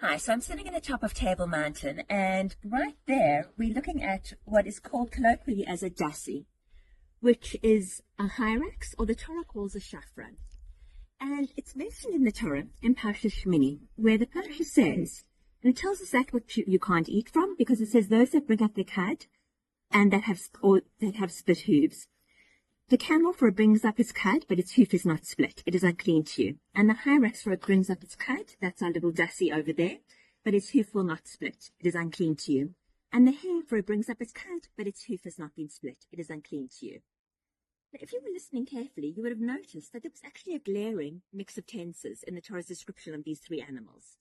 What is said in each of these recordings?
Hi, so I'm sitting at the top of Table Mountain, and right there we're looking at what is called colloquially as a Dassie, which is a hyrax, or the Torah calls a shafran. And it's mentioned in the Torah, in Parshas Shmini, where the Parsha says, and it tells us that what you can't eat from, because it says those that bring up their cud and that have split hooves. The camel for it brings up its cud, but its hoof is not split. It is unclean to you. And the hyrax for it brings up its cud. That's our little Dassie over there. But its hoof will not split. It is unclean to you. And the hare for it brings up its cud, but its hoof has not been split. It is unclean to you. Now, if you were listening carefully, you would have noticed that there was actually a glaring mix of tenses in the Torah's description of these three animals.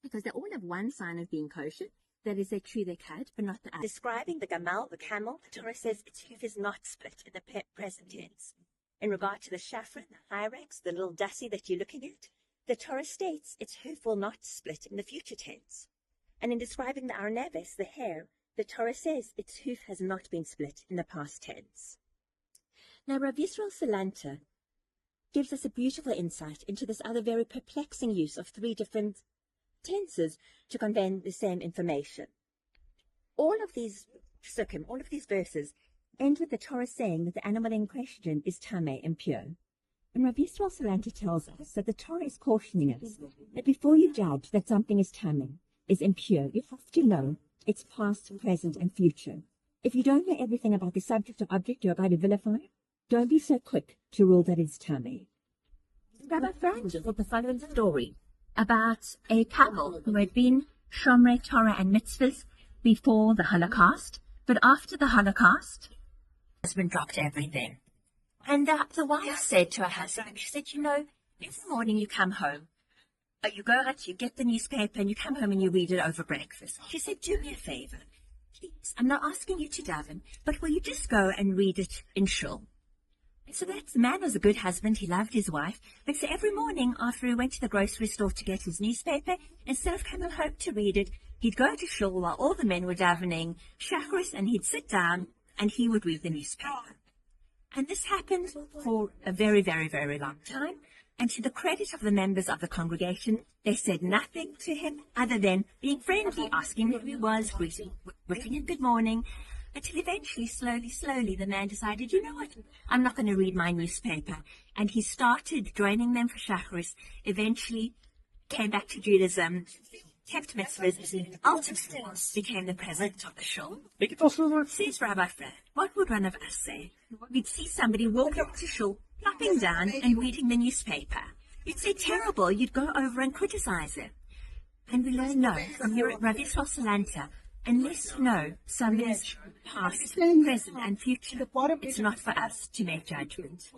Because they all have one sign of being kosher. That is, they chew their cud, but not the other. Describing the gamal, the camel, the Torah says its hoof is not split in the present tense. In regard to the shafran, the hyrax, the little Dassie that you're looking at, the Torah states its hoof will not split in the future tense. And in describing the arneves, the hare, the Torah says its hoof has not been split in the past tense. Now, Rav Yisrael Salanta gives us a beautiful insight into this other very perplexing use of three different tenses to convey the same information. All of these psukim, all of these verses, end with the Torah saying that the animal in question is tameh, impure. And Rav Yisrael Salanta tells us that the Torah is cautioning us that before you judge that something is tameh, is impure, you have to know its past, present, and future. If you don't know everything about the subject or object you're about to vilify, don't be so quick to rule that it's tameh. Rabbi Francis told the following story about a couple who had been Shomrei Torah and mitzvahs before the Holocaust, but after the Holocaust, her husband dropped everything. And the wife said to her husband, she said, you know, every morning you come home, you go out, you get the newspaper, and you come home and you read it over breakfast. She said, do me a favor, please. I'm not asking you to daven, but will you just go and read it in shul? So the man was a good husband. He loved his wife. But so every morning after he went to the grocery store to get his newspaper, instead of coming home to read it, he'd go to shul while all the men were davening shacharis, and he'd sit down and he would read the newspaper. And this happened for a very, very, very long time. And to the credit of the members of the congregation, they said nothing to him other than being friendly, asking who he was, wishing him good morning. Until eventually, slowly, the man decided, you know what, I'm not going to read my newspaper. And he started joining them for shacharis, eventually came back to Judaism, kept mitzvahs, ultimately became the president of the shul. Says Rabbi Fred, what would one of us say? We'd see somebody walking up to shul, plopping down and reading the newspaper. You'd say terrible, you'd go over and criticize it. And we learn no from Rav Yisrael Salanta, unless you know somebody's past, present, and future, it's not for us to make judgment.